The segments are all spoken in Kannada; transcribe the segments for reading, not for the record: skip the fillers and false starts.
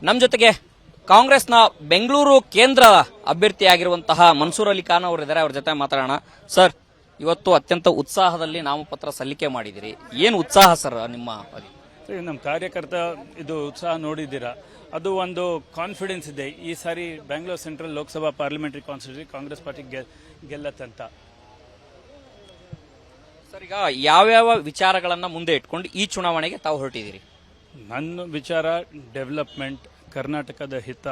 ನಮ್ಮ ಜೊತೆಗೆ ಕಾಂಗ್ರೆಸ್ನ ಬೆಂಗಳೂರು ಕೇಂದ್ರ ಅಭ್ಯರ್ಥಿಯಾಗಿರುವಂತಹ ಮನ್ಸೂರ್ ಅಲಿ ಖಾನ್ ಅವರು ಇದ್ದಾರೆ. ಅವ್ರ ಜೊತೆ ಮಾತಾಡೋಣ. ಸರ್, ಇವತ್ತು ಅತ್ಯಂತ ಉತ್ಸಾಹದಲ್ಲಿ ನಾಮಪತ್ರ ಸಲ್ಲಿಕೆ ಮಾಡಿದಿರಿ. ಏನು ಉತ್ಸಾಹ ಸರ್ ನಿಮ್ಮ? ನಮ್ಮ ಕಾರ್ಯಕರ್ತ ಇದು ಉತ್ಸಾಹ ನೋಡಿದ್ದೀರಾ, ಅದು ಒಂದು ಕಾನ್ಫಿಡೆನ್ಸ್ ಇದೆ. ಈ ಸಾರಿ Bengaluru central Lok Sabha parliamentary constituency Congress party ಗೆಲ್ಲತ್ತಂತ. ಸರ್, ಈಗ ಯಾವ್ಯಾವ ವಿಚಾರಗಳನ್ನ ಮುಂದೆ ಇಟ್ಕೊಂಡು ಈ ಚುನಾವಣೆಗೆ ತಾವು ಹೊರಟಿದ್ದೀರಿ? ನನ್ನ ವಿಚಾರ ಡೆವಲಪ್ಮೆಂಟ್, ಕರ್ನಾಟಕದ ಹಿತ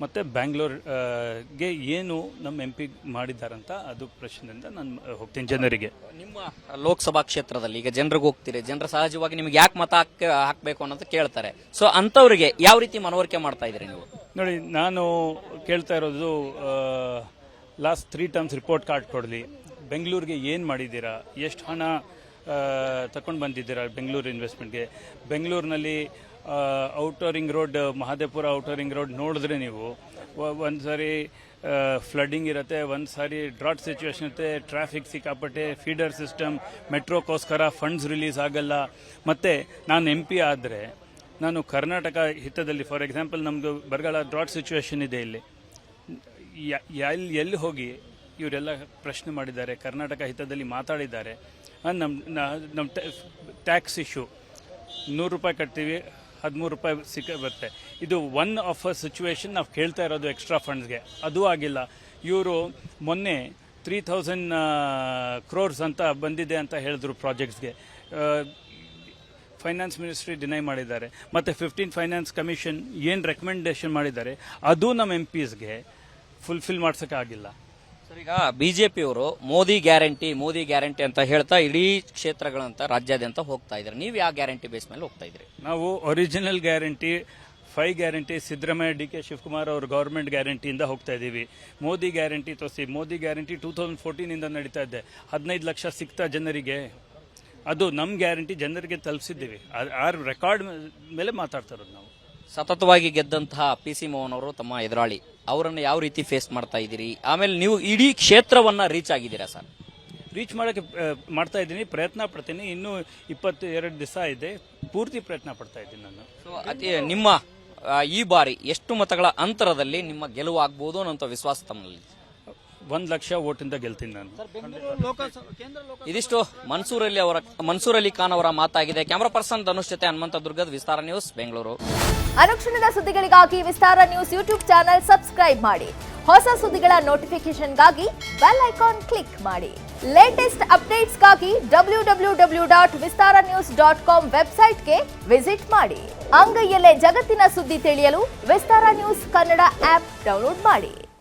ಮತ್ತು ಬ್ಯಾಂಗ್ಳೂರ್ಗೆ ಏನು ನಮ್ಮ MP ಮಾಡಿದ್ದಾರಂತ ಅದು ಪ್ರಶ್ನೆಯಿಂದ ನಾನು ಹೋಗ್ತೀನಿ ಜನರಿಗೆ. ನಿಮ್ಮ ಲೋಕಸಭಾ ಕ್ಷೇತ್ರದಲ್ಲಿ ಈಗ ಜನರಿಗೆ ಹೋಗ್ತೀರಿ, ಜನರು ಸಹಜವಾಗಿ ನಿಮ್ಗೆ ಯಾಕೆ ಮತ ಹಾಕಬೇಕು ಅನ್ನೋದು ಕೇಳ್ತಾರೆ. ಸೊ ಅಂಥವ್ರಿಗೆ ಯಾವ ರೀತಿ ಮನವರಿಕೆ ಮಾಡ್ತಾ ಇದ್ದೀರಿ ನೀವು? ನೋಡಿ, ನಾನು ಕೇಳ್ತಾ ಇರೋದು ಲಾಸ್ಟ್ 3 ಟರ್ಮ್ಸ್ ರಿಪೋರ್ಟ್ ಕಾರ್ಡ್ ಕೊಡಲಿ, ಬೆಂಗಳೂರಿಗೆ ಏನು ಮಾಡಿದ್ದೀರಾ, ಎಷ್ಟು ಹಣ ತಗೊಂಡು ಬಂದಿದ್ದೀರಾ ಬೆಂಗಳೂರು ಇನ್ವೆಸ್ಟ್ಮೆಂಟ್ಗೆ. ಬೆಂಗಳೂರಿನಲ್ಲಿ outer ring road, Mahadevapura outer ring road ನೋಡಿದ್ರೆ ನೀವು ಒಂದು ಸಾರಿ ಫ್ಲಡ್ಡಿಂಗ್ ಇರುತ್ತೆ, ಒಂದು ಸಾರಿ ಡ್ರಾಟ್ ಸಿಚುವೇಶನ್ ಇರುತ್ತೆ, ಟ್ರಾಫಿಕ್ ಸಿಕ್ಕಾಪಟ್ಟೆ, ಫೀಡರ್ ಸಿಸ್ಟಮ್, ಮೆಟ್ರೋಕ್ಕೋಸ್ಕರ ಫಂಡ್ಸ್ ರಿಲೀಸ್ ಆಗಲ್ಲ. ಮತ್ತು ನಾನು MP ಆದರೆ ನಾನು ಕರ್ನಾಟಕ ಹಿತದಲ್ಲಿ, ಫಾರ್ ಎಕ್ಸಾಂಪಲ್ ನಮ್ಮದು ಬರಗಾಲ ಡ್ರಾಟ್ ಸಿಚುವೇಶನ್ ಇದೆ, ಇಲ್ಲಿ ಎಲ್ಲಿ ಹೋಗಿ ಇವರೆಲ್ಲ ಪ್ರಶ್ನೆ ಮಾಡಿದ್ದಾರೆ, ಕರ್ನಾಟಕ ಹಿತದಲ್ಲಿ ಮಾತಾಡಿದ್ದಾರೆ. ನಮ್ಮ ಟ್ಯಾಕ್ಸ್ ಇಶ್ಯೂ, 100 ರೂಪಾಯಿ ಕಟ್ತೀವಿ, 13 ರೂಪಾಯಿ ಬರುತ್ತೆ. ಇದು ಒನ್ ಆಫ್ ಅ ಸಿಚುವೇಶನ್ ನಾವು ಕೇಳ್ತಾ ಇರೋದು ಎಕ್ಸ್ಟ್ರಾ ಫಂಡ್ಸ್ಗೆ, ಅದು ಆಗಿಲ್ಲ. ಇವರು ಮೊನ್ನೆ 3000 crores ಅಂತ ಬಂದಿದೆ ಅಂತ ಹೇಳಿದ್ರು ಪ್ರಾಜೆಕ್ಟ್ಸ್ಗೆ. ಫೈನಾನ್ಸ್ ಮಿನಿಸ್ಟ್ರಿ ಡಿನೈ ಮಾಡಿದ್ದಾರೆ. ಮತ್ತು 15 ಫೈನಾನ್ಸ್ ಕಮಿಷನ್ ಏನು ರೆಕಮೆಂಡೇಶನ್ ಮಾಡಿದ್ದಾರೆ ಅದು ನಮ್ಮ MPsಗೆ ಫುಲ್ಫಿಲ್ ಮಾಡ್ಸೋಕ್ಕಾಗಿಲ್ಲ. ಸರ್, ಈಗ ಬಿಜೆಪಿಯವರು ಮೋದಿ ಗ್ಯಾರಂಟಿ ಅಂತ ಹೇಳ್ತಾ ಇಡೀ ಕ್ಷೇತ್ರಗಳಂತ ರಾಜ್ಯಾದ್ಯಂತ ಹೋಗ್ತಾ ಇದ್ದಾರೆ. ನೀವು ಯಾವ ಗ್ಯಾರಂಟಿ ಬೇಸ್ ಮೇಲೆ ಹೋಗ್ತಾ ಇದ್ರಿ? ನಾವು original guarantee 5 guarantee Siddaramaiah DK Shivakumar ಅವ್ರ ಗೌರ್ಮೆಂಟ್ ಗ್ಯಾರಂಟಿಯಿಂದ ಹೋಗ್ತಾ ಇದ್ದೀವಿ. ಮೋದಿ ಗ್ಯಾರಂಟಿ ತೋರಿಸಿ. ಮೋದಿ ಗ್ಯಾರಂಟಿ 2014 ನಡೀತಾ ಇದೆ. 15 ಲಕ್ಷ ಸಿಗ್ತಾ ಜನರಿಗೆ, ಅದು ನಮ್ಮ ಗ್ಯಾರಂಟಿ ಜನರಿಗೆ ತಲುಪಿಸಿದ್ದೀವಿ. ಆ ರೆಕಾರ್ಡ್ ಮೇಲೆ ಮಾತಾಡ್ತಾ ಇರೋದು ನಾವು. ಸತತವಾಗಿ ಗೆದ್ದಂತಹ PC ಮೋಹನ್ ಅವರು ತಮ್ಮ ಎದುರಾಳಿ, ಅವರನ್ನು ಯಾವ ರೀತಿ ಫೇಸ್ ಮಾಡ್ತಾ ಇದ್ದೀರಿ? ಆಮೇಲೆ ನೀವು ಇಡೀ ಕ್ಷೇತ್ರವನ್ನ ರೀಚ್ ಆಗಿದ್ದೀರಾ ಸರ್? ರೀಚ್ ಮಾಡೋಕ್ಕೆ ಮಾಡ್ತಾ ಇದ್ದೀನಿ, ಪ್ರಯತ್ನ ಪಡ್ತೀನಿ. ಇನ್ನೂ 22 ದಿವಸ ಇದೆ, ಪೂರ್ತಿ ಪ್ರಯತ್ನ ಪಡ್ತಾ ಇದ್ದೀನಿ ನಾನು. ಸೊ ನಿಮ್ಮ ಈ ಬಾರಿ ಎಷ್ಟು ಮತಗಳ ಅಂತರದಲ್ಲಿ ನಿಮ್ಮ ಗೆಲುವು ಆಗ್ಬೋದು ಅನ್ನೋ ವಿಶ್ವಾಸ ತಮ್ಮಲ್ಲಿ? 1 ಲಕ್ಷ ವೋಟಿಂದ ಗೆಲ್ತೀನಿ ನಾನು. ಇದಿಷ್ಟು ಮನ್ಸೂರ್ ಅಲಿ ಖಾನ್ ಅವರ ಮಾತಾಗಿದೆ. ಕ್ಯಾಮರಾ ಪರ್ಸನ್ ಧನುಷ್ ಜೊತೆ ಹನುಮಂತ ದುರ್ಗದ್, ವಿಸ್ತಾರ ನ್ಯೂಸ್, ಬೆಂಗಳೂರು. ಅನುಕ್ಷಣದ ಸುದ್ದಿಗಳಿಗಾಗಿ ವಿಸ್ತಾರ ನ್ಯೂಸ್ ಯೂಟ್ಯೂಬ್ ಚಾನೆಲ್ ಸಬ್ಸ್ಕ್ರೈಬ್ ಮಾಡಿ. ಹೊಸ ಸುದ್ದಿಗಳ ನೋಟಿಫಿಕೇಶನ್ಗಾಗಿ ಬೆಲ್ ಐಕಾನ್ ಕ್ಲಿಕ್ ಮಾಡಿ. ಲೇಟೆಸ್ಟ್ ಅಪ್ಡೇಟ್ಸ್ಗಾಗಿ www.vistaranews.com ವೆಬ್ಸೈಟ್ಗೆ ವಿಸಿಟ್ ಮಾಡಿ. ಅಂಗೈಯಲ್ಲೇ ಜಗತ್ತಿನ ಸುದ್ದಿ ತಿಳಿಯಲು ವಿಸ್ತಾರ ನ್ಯೂಸ್ ಕನ್ನಡ ಆಪ್ ಡೌನ್ಲೋಡ್ ಮಾಡಿ.